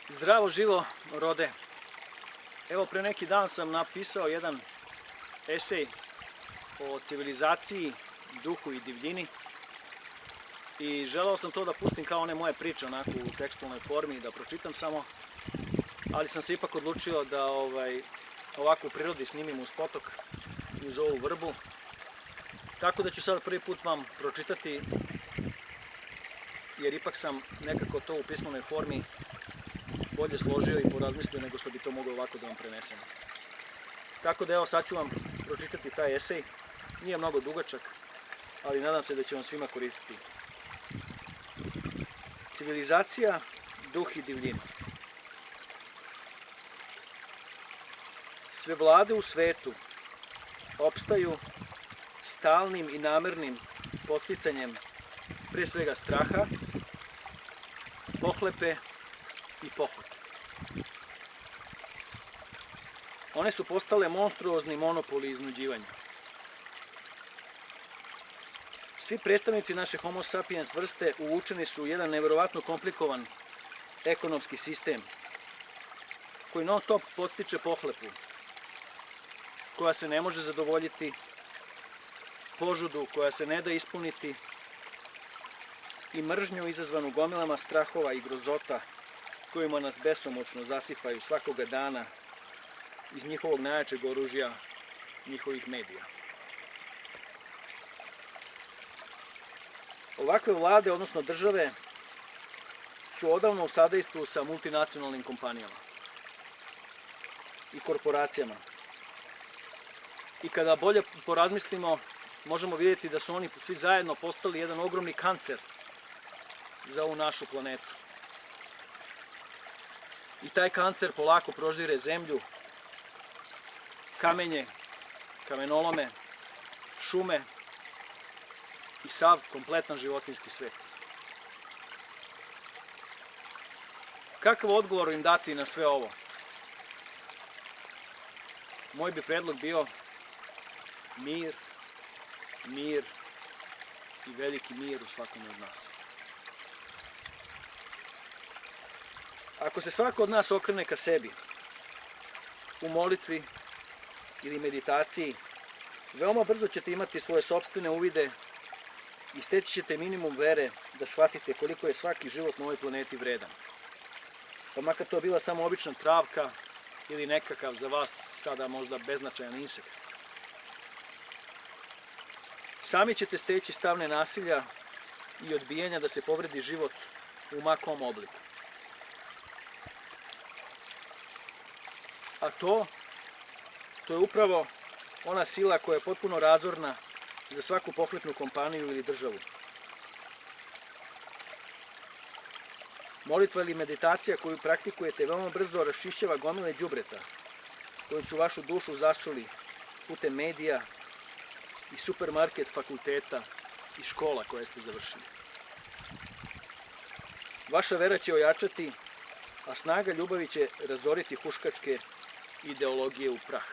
Zdravo živo rode. Evo, pre neki dan sam napisao jedan esej o civilizaciji, duhu i divljini i želeo sam to da pustim kao one moje priče onako u tekstualnoj formi, da pročitam samo, ali sam se ipak odlučio da ovako u prirodi snimim uz potok i uz ovu vrbu. Tako da ću sad prvi put vam pročitati, jer ipak sam nekako to u pismenoj formi bolje složio i porazmislio nego što bi to moglo ovako da vam prenesem. Tako da evo, sad ću vam pročitati taj esej. Nije mnogo dugačak, ali nadam se da će vam svima koristiti. Civilizacija, duh i divljina. Sve vlade u svetu opstaju stalnim i namernim podsticanjem pre svega straha, pohlepe i pohlepe. One su postale monstruozni monopoli iznuđivanja. Svi predstavnici naše homo sapiens vrste uvučeni su u jedan neverovatno komplikovan ekonomski sistem koji non stop podstiče pohlepu, koja se ne može zadovoljiti, požudu koja se ne da ispuniti i mržnju izazvanu gomilama strahova i grozota kojima nas besomučno zasipaju svakoga dana iz njihovog najjačeg oružja, njihovih medija. Ovakve vlade, odnosno države, su odavno u sadejstvu sa multinacionalnim kompanijama i korporacijama. I kada bolje porazmislimo, možemo vidjeti da su oni svi zajedno postali jedan ogromni kancer za ovu našu planetu. I taj kancer polako proždire zemlju, kamenje, kamenolome, šume i sav kompletan životinjski svet. Kakav odgovor im dati na sve ovo? Moj bi predlog bio mir, mir i veliki mir u svakome od nas. Ako se svako od nas okrene ka sebi, u molitvi ili meditaciji, veoma brzo ćete imati svoje sopstvene uvide i steći ćete minimum vere da shvatite koliko je svaki život na ovoj planeti vredan. Pa makar to bila samo obična travka ili nekakav za vas sada možda beznačajan insekt. Sami ćete steći stav nenasilja i odbijanja da se povredi život u ma kom obliku. A to je upravo ona sila koja je potpuno razorna za svaku pohlepnu kompaniju ili državu. Molitva ili meditacija koju praktikujete veoma brzo raščišćava gomile đubreta koji su vašu dušu zasuli putem medija i supermarket fakulteta i škola koje ste završili. Vaša vera će ojačati, a snaga ljubavi će razoriti huškačke ideologije u prah.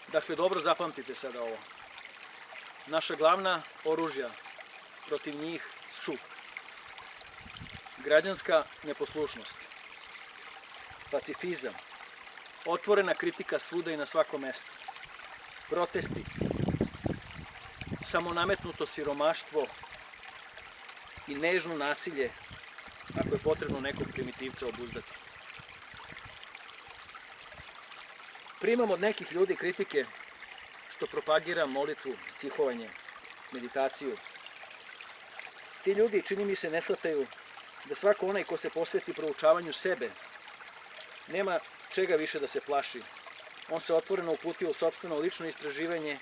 Dakle, dobro zapamtite sada ovo. Naša glavna oružja protiv njih su građanska neposlušnost, pacifizam, otvorena kritika svuda i na svakom mestu, protesti, samonametnuto siromaštvo i nežno nasilje ako je potrebno nekog primitivca obuzdati. Primam od nekih ljudi kritike što propagiram molitvu, tihovanje, meditaciju. Ti ljudi, čini mi se, ne shvataju da svako onaj ko se posveti proučavanju sebe nema čega više da se plaši. On se otvoreno uputio u sopstveno lično istraživanje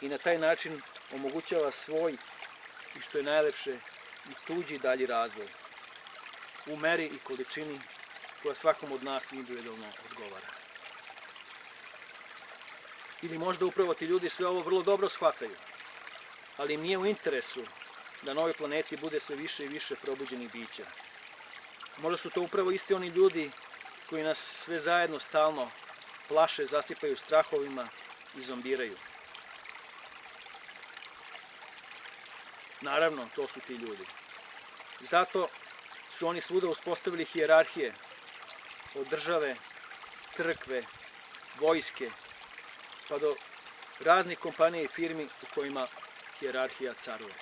i na taj način omogućava svoj i, što je najlepše, i tuđi dalji razvoj u meri i količini koja svakom od nas individualno odgovara. Ili možda upravo ti ljudi sve ovo vrlo dobro shvataju, ali im nije u interesu da na ovoj planeti bude sve više i više probuđenih bića. Možda su to upravo isti oni ljudi koji nas sve zajedno stalno plaše, zasipaju strahovima i zombiraju. Naravno, to su ti ljudi. Zato su oni svuda uspostavili hijerarhije od države, crkve, vojske, pa do raznih kompanija i firmi u kojima hijerarhija caruje.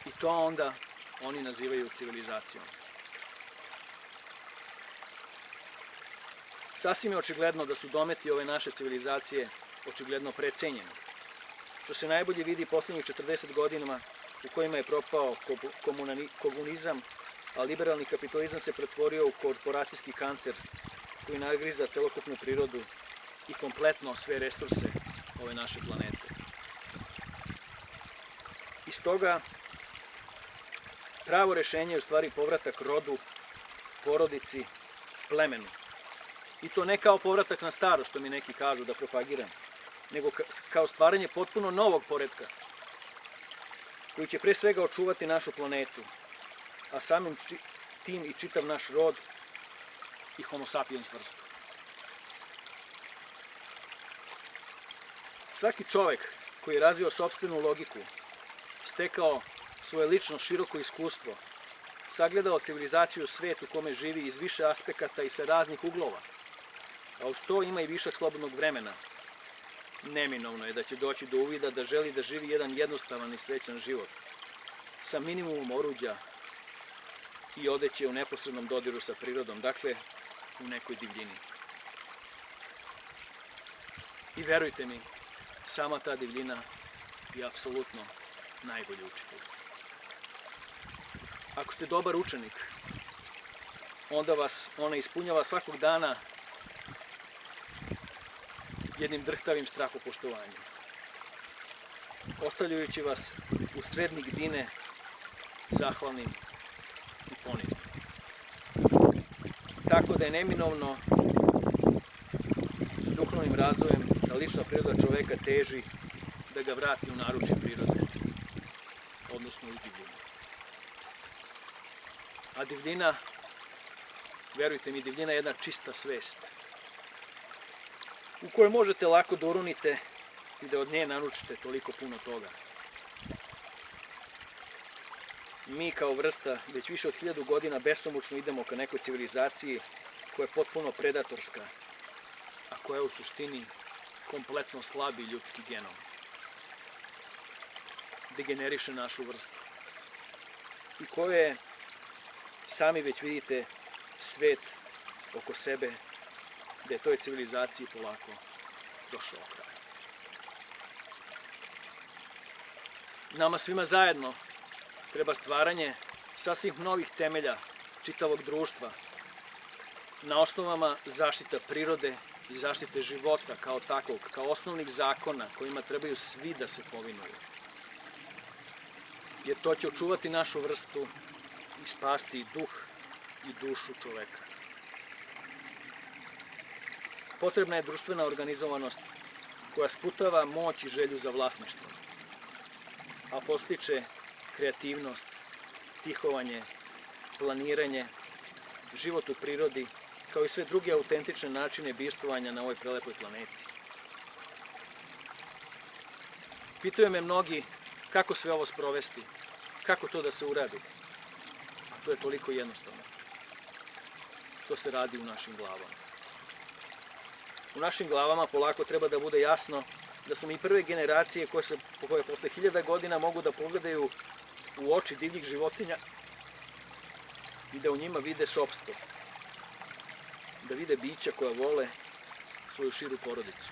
I to onda oni nazivaju civilizacijom. Sasvim je očigledno da su dometi ove naše civilizacije očigledno precenjeni, što se najbolje vidi poslednjih 40 godina u kojima je propao komunizam, a liberalni kapitalizam se pretvorio u korporacijski kancer koji nagriza celokupnu prirodu i kompletno sve resurse ove naše planete. I stoga pravo rešenje je u stvari povratak rodu, porodici, plemenu. I to ne kao povratak na staro, što mi neki kažu da propagiram, nego kao stvaranje potpuno novog poretka, koji će pre svega očuvati našu planetu, a samim tim i čitav naš rod i homo sapiens vrstu. Svaki čovek koji je razvio sopstvenu logiku, stekao svoje lično široko iskustvo, sagledao civilizaciju svet u kome živi iz više aspekata i sa raznih uglova, a uz to ima i višak slobodnog vremena, neminovno je da će doći do uvida da želi da živi jedan jednostavan i srećan život, sa minimumom oruđa i odeće u neposrednom dodiru sa prirodom, dakle u nekoj divljini. I verujte mi, sama ta divljina je apsolutno najbolji učitelj. Ako ste dobar učenik, onda vas ona ispunjava svakog dana jednim drhtavim strahopoštovanjem, ostavljajući vas u sred nigdine zahvalnim i poniznim. Tako da je neminovno s duhovnim razvojem da lična priroda čoveka teži da ga vrati u naručje prirode, odnosno u divljinu. A divljina, verujte mi, divljina je jedna čista svest u kojoj možete lako da urunite i da od nje naručite toliko puno toga. Mi kao vrsta već više od 1000 godina besomučno idemo ka nekoj civilizaciji koja je potpuno predatorska, a koja u suštini kompletno slabi ljudski genom. Degeneriše našu vrstu. I koje, sami već vidite, svet oko sebe, da je toj civilizaciji polako došao kraj. Nama svima zajedno treba stvaranje sasvim novih temelja čitavog društva na osnovama zaštita prirode i zaštite života kao takvog, kao osnovnih zakona kojima trebaju svi da se povinuju. Jer to će očuvati našu vrstu i spasti duh i dušu čoveka. Potrebna je društvena organizovanost koja sputava moć i želju za vlasništvom, a podstiče kreativnost, tihovanje, planiranje, život u prirodi, kao i sve druge autentične načine bivstvovanja na ovoj prelepoj planeti. Pitaju me mnogi kako sve ovo sprovesti, kako to da se uradi. To je toliko jednostavno. To se radi u našim glavama. U našim glavama polako treba da bude jasno da su mi prve generacije koje posle 1000 godina mogu da pogledaju u oči divljih životinja i da u njima vide sopstvo. Da vide bića koja vole svoju širu porodicu.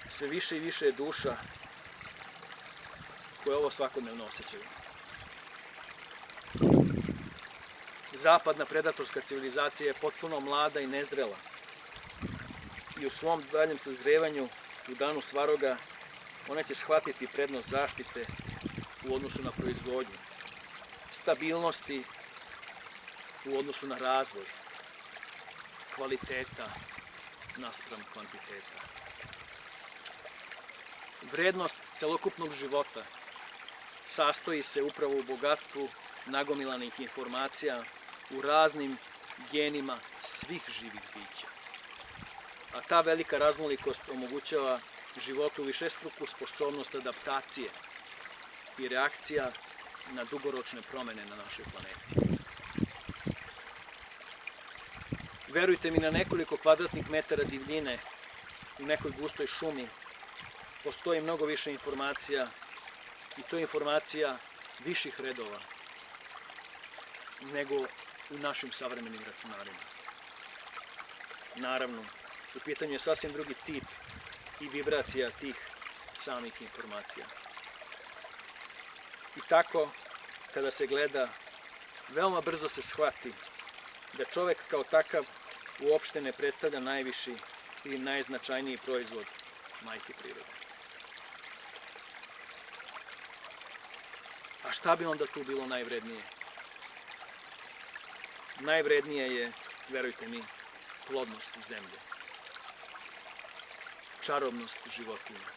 Sve više i više je duša koje ovo svakodnevno osjećaju. Zapadna predatorska civilizacija je potpuno mlada i nezrela. I u svom daljem sazrevanju, u danu svaroga, ona će shvatiti prednost zaštite u odnosu na proizvodnju, stabilnosti u odnosu na razvoj, kvaliteta naspram kvantiteta. Vrednost celokupnog života sastoji se upravo u bogatstvu nagomilanih informacija u raznim genima svih živih bića. A ta velika raznolikost omogućava životu višestruku sposobnost adaptacije i reakcija na dugoročne promene na našoj planeti. Verujte mi, na nekoliko kvadratnih metara divljine u nekoj gustoj šumi postoji mnogo više informacija i to je informacija viših redova nego u našim savremenim računarima. Naravno, u pitanju je sasvim drugi tip i vibracija tih samih informacija. I tako, kada se gleda, veoma brzo se shvati da čovek kao takav uopšte ne predstavlja najviši ili najznačajniji proizvod majke prirode. A šta bi onda tu bilo najvrednije? Najvrednije je, verujte mi, plodnost zemlje, čarobnost životinja,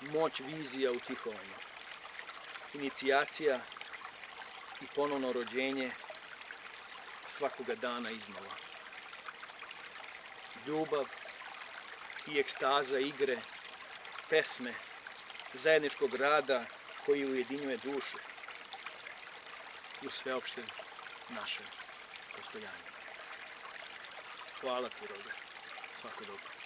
moć vizija utihovanju, inicijacija i ponovno rođenje svakoga dana iznova. Ljubav i ekstaza igre, pesme, zajedničkog rada koji ujedinjuje dušu u sveopšte naše postojanje. Hvala ti, Rode. Svako dobro.